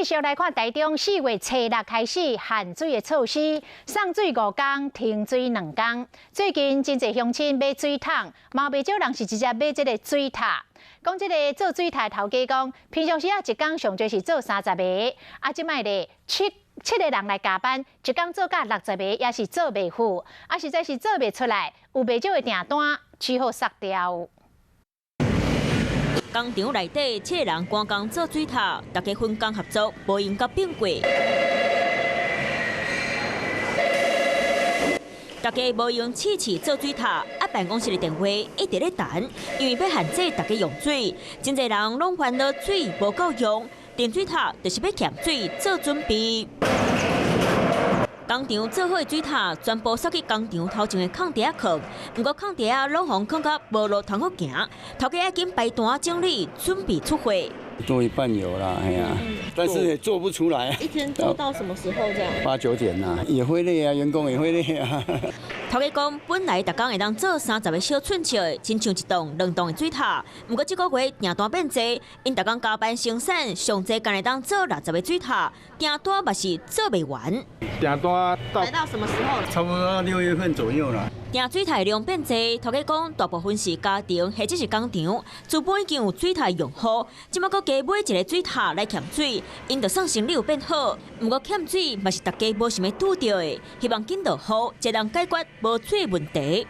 继续来看台中4月初6开始限水的措施，送水5天，停水2天。最近真侪乡亲买水桶，嘛袂少人是直接买这个水塔。讲这个做水塔头家讲，平常时一天上最是做30个，即摆咧7个人来加班，一天做到60个，也是做袂赴，实在是做袂出来，有袂少的订单只好杀掉。 工厂内底7个人赶工做水塔，大家分工合作，无用甲变过。大家无用试做水塔，办公室的电话一直咧等，因为要限制大家用水，真侪人拢烦恼水无够用，电水塔就是要欠水做准备。 工厂做好的水塔全部扫去工厂头前的空地仔坑，不过空地仔拢互坑到无路通好行，头家要紧排单整理，准备出货。做一半有啦，哎呀，但是也做不出来。一天做到什么时候这样？8、9点呐，也会累啊，员工也会累啊。头家讲，本来逐工会当做30个小寸尺的，亲像一栋、2栋的水塔。不过这个月订单变多，因逐工加班生产，上济干会当做60个水塔，订单嘛是做袂完。订单来到什么时候？差不多6月份左右了。 订水塔量变多，头家讲大部分是家庭或者是工厂，资本已经有水塔用好，即马搁加买一个水塔来欠水，因着算生理有变好，不过欠水嘛是大家无想要拄到的，希望紧就好，才能解决无水的问题。